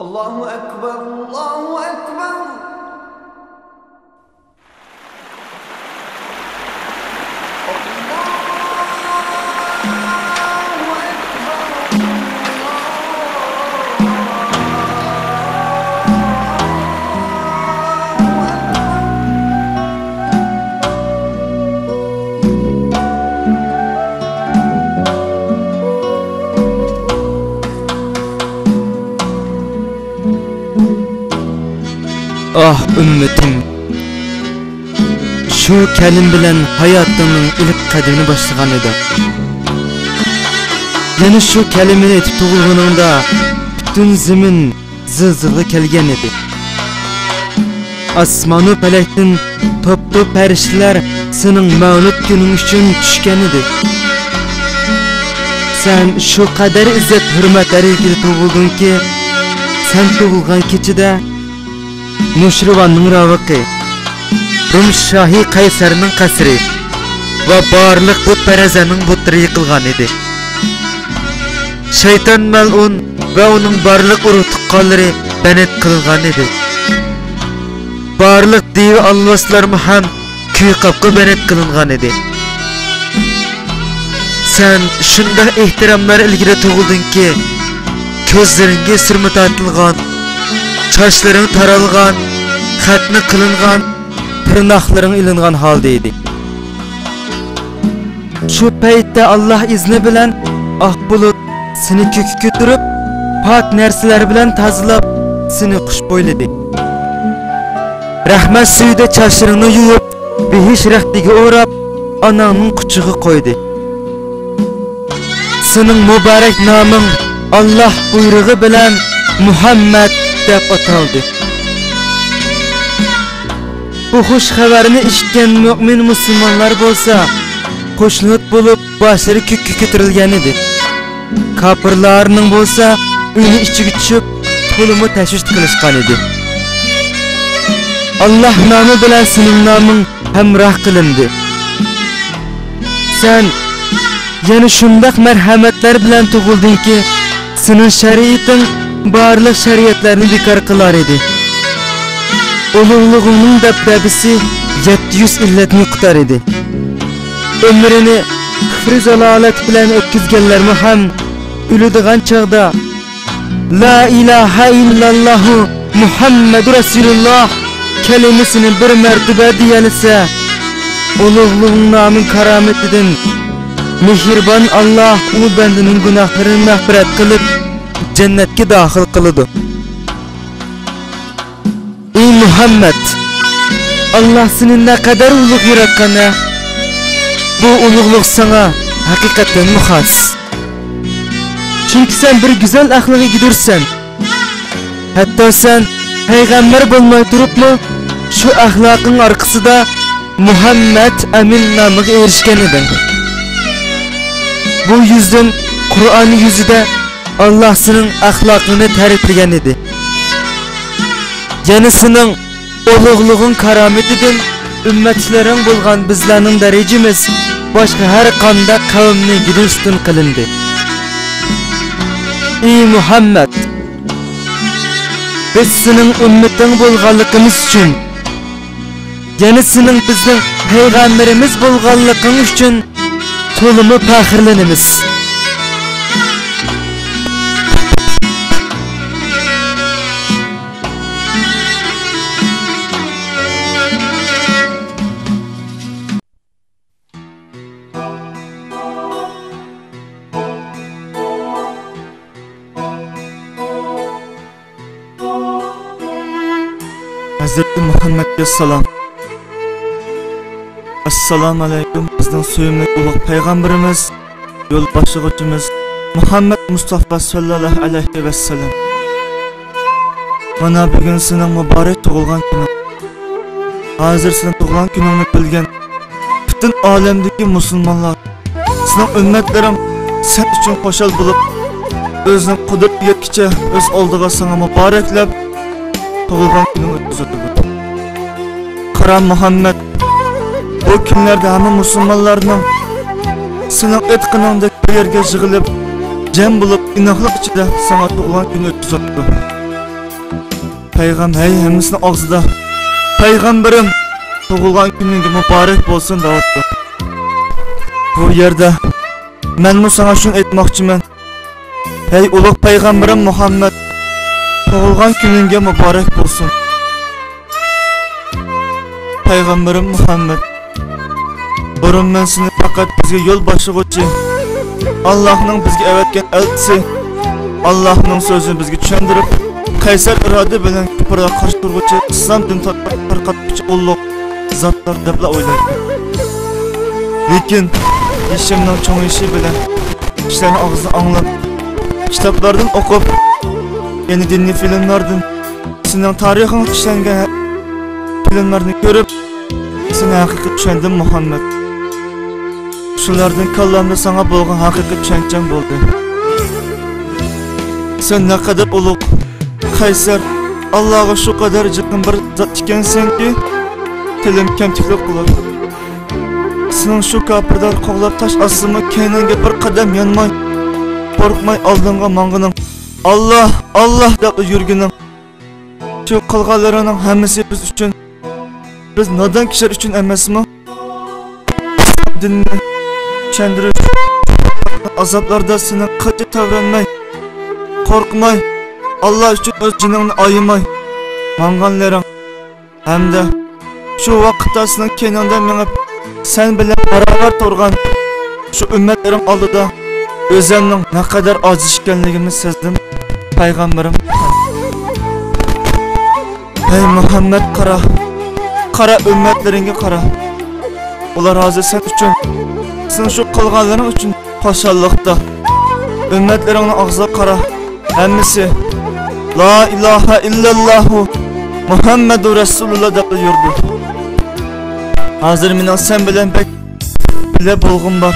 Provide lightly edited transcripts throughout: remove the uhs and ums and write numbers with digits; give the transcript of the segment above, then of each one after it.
Allahu Ekber, Allahu Ekber. Ah ümmetim, şu kelim bilen hayatımın ilk kademini başlagan edi. Yani şu kelimini etip tuğulğununda bütün zemin zılzılı kelgen edi. Asmanı pelektin toplu perişler senin mevlüt günün için düşken edi. Sen şu kadar izzet hürmetleri ilgili tuğuldun ki, sen tuğulgan keçide Nuşrivan'ın ravıqı, Rum Şahi Kaysar'ın kasri ve barlık bu perezenin butları yıkılgan idi. Şeytan melun ve onun barlık urutuqqanları benet kılgan idi. Barlık divi alvaslarımı hem küy kapkı benet kılıngan idi. Sen şunda ihtiramlar ilgili tuğuldun ki, közleringe sırmı tartılgan, Çaşların taralgan, xatni kılıngan, tırnaqların ilingan haldeydi. Şu peytte Allah izni bilen ah bulut seni kökü götürüp, pak nerseler bilen tazılap seni kuş boyladı. Rahmet suyuda çaşlarını yuyup, behiş rehtigi uğrap, ananın kuçuğu koydu. Senin mübarek namın Allah buyruğu bilen Muhammed dep ataldı. Bu hoş haberini işitken mümin Müslümanlar bolsa hoşnut bulup başları kökü götürülgen idi. Kapırlarının bolsa ünü içi güçüp tulumu teşviş kılışkan idi. Allah namı bilen senin namın hemrah kılındı. Sen yani şundak merhametler bilen tuğuldun ki senin şeriatın barlık şeriatlarını dikar kılar idi. Ululuğunun debdebisi 700 illetini kutar idi. Ömrünü küfrü zalalet bilen ötküzgenlerimi hem ülüdüğün çağda La ilahe illallahu Muhammedu Resulullah kelimesini bir mertebe diyenise ululuğun namın karametidin mihirban Allah o bendinin günahlarını mağfiret kılıp cennetke dahil kılıdı. Ey Muhammed, Allah senin ne kadar uluk yaratkana, bu ulukluk sana hakikaten muhas. Çünkü sen bir güzel ahlakı gidersen, hatta sen peygamber bulmay durup mu, şu ahlakın arkasında Muhammed Emin namına erişken edin. Bu yüzden Kur'an yüzüde Allah senin ahlakını tarifleyen idi. Yani senin uluğluğun karametidin ümmetçilerin bulgan bizlerinin derecemiz başka her kanda kavimine üstün kılındı. Ey Muhammed, biz senin ümmetin bulganlıkımız için, yani senin bizim peygamberimiz bulganlıkımız için tulumu pahirlenimiz. Hazreti Muhammed'e salam. Assalamu alaikum. Bizden suyumlu uluk peygamberimiz, yol başlıqçımız Muhammed Mustafa sallallahu aleyhi ve sellem. Bana bugün senin mübarek tuğulgan günün. Hazır senin tuğulgan gününü bilgen bütün alemdeki Müslümanlar, senin ümmetlerim sen için koşal bulup özünün kudret yetkiçe öz olduğu sana mübareklep tuğulgan gününü ötüzüdü. Kıran Muhammed bu günlerde hemen Müslümanlarının senin etkinliğindeki bir yerge jığılıp cem bulup inaklık içinde sana tuğulgan günü ötüzüdü. Payg'am hey hammasini og'zida. Payg'ambarim tug'ilgan kuningiz muborak bo'lsin deyapti. Bu yerda men sana shuni aytmoqchiman. Hey ulug' payg'ambarim Muhammad, tug'ilgan kuningga muborak bo'lsin. Payg'ambarim Muhammad, burun men seni faqat bizga yo'l boshlig'uvchi, Allohning bizga avatgan elchisi, Allohning so'zini bizga tushuntirib, qaysar iroda bilan kufrga qarshi turuvchi, islom din tarqatuvchi ulug' zotlar deb o'ylayman. Lekin ishimning cho'ngishi bilan ishlarni og'zini anglab, kitoblardan o'qib, yeni diniy filmlardan, sening tarixing ishlangan filmlarni ko'rib, seni haqiqiy tushundim Muhammad. Shulardan kallamda sana bo'lgan haqiqiy tushuncham bo'ldi. Sen naqadar ulug', qaysar, Allohga shu qadar yaqin bir zot ekansanki, tilim kamtiklik qiladi. Sening shu kafirlar qo'llab tash ostimi kenanga bir qadam yonmay, qo'rqmay oldinga mang'ining. Allah, Allah deb yurgining. Shu qilganlarining hammasi biz uchun, biz nodon kishilar uchun emasmi? Dinni tushundirish, azoblarda seni qilchi tavranmay, qo'rqmay, Allah uchun o'z jiningni ayamay, mang'anlaring hamda shu vaqtda sening kenanda menib sen bilan baravar turgan shu ummatlaring oldida o'zimning naqadar ojiz ekanligimni sezdim, payg'ambarim. Ey Muhammad, qara ummatlaringga qara. Ular hozir sen uchun, sen shu qilganlaring uchun xo'shallikda. Ummatlaringning og'ziga qara. Hammasi La ilaha illallah Muhammedur Rasulullah deb yurdi. Hozir mening sen bilan bek bile bulg'um bor.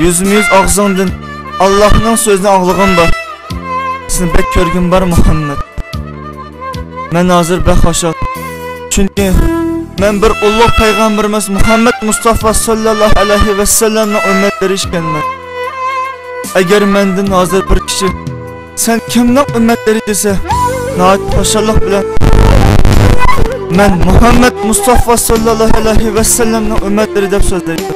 Yüzümüz og'zingdan Allohning so'zini anglig'im bor. Seni bek ko'rgim bor Muhammad. Men hozir baxoshod. Chunki men bir ulug' payg'ambarimiz Muhammad Mustafa sallallohu alayhi va sallamning ummatlari ekanman. Agar mendan hozir bir kishi sen kimning ummatlari desa, nahayat xo'shallik bilan men Muhammad Mustafa sallallohu alayhi va sallamning ummatlari deb so'zlayman.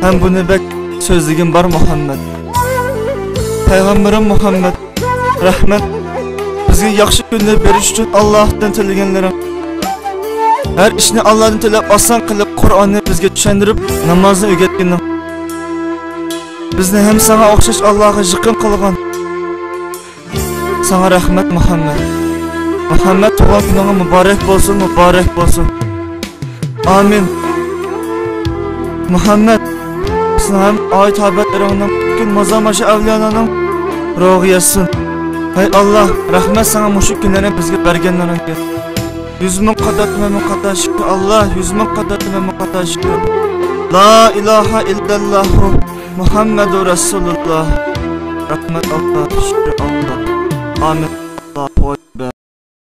Hem buni bek so'zligim bor Muhammad. Payg'ambarim Muhammad, rahmat. Bizga yaxshi kunlar berish uchun Allohdan tilaganlarim. Her ishni Allohdan tilab oson qilib Qur'onni bizga tushuntirib, namozni o'rgatganing. Bizni ham sana o'xshash Allohga yaqin qilgan. Sana rahmat Muhammad. Muhammad tug'ilgan kuning muborak bo'lsin, muborak bo'lsin. Amin. Muhammad, sen ham oy tabiatlaringning kun mazamashi avliyolarning ruhi yetsin. Hay Allah, rahmat sana mushu kunlarni bizga berganlaringga. 100,000 qadar shukr Allah, 100,000 qadar shukr. La ilaha illallah Muhammedur Rasulullah. Rahmat Allah, shukr Allah. Amin.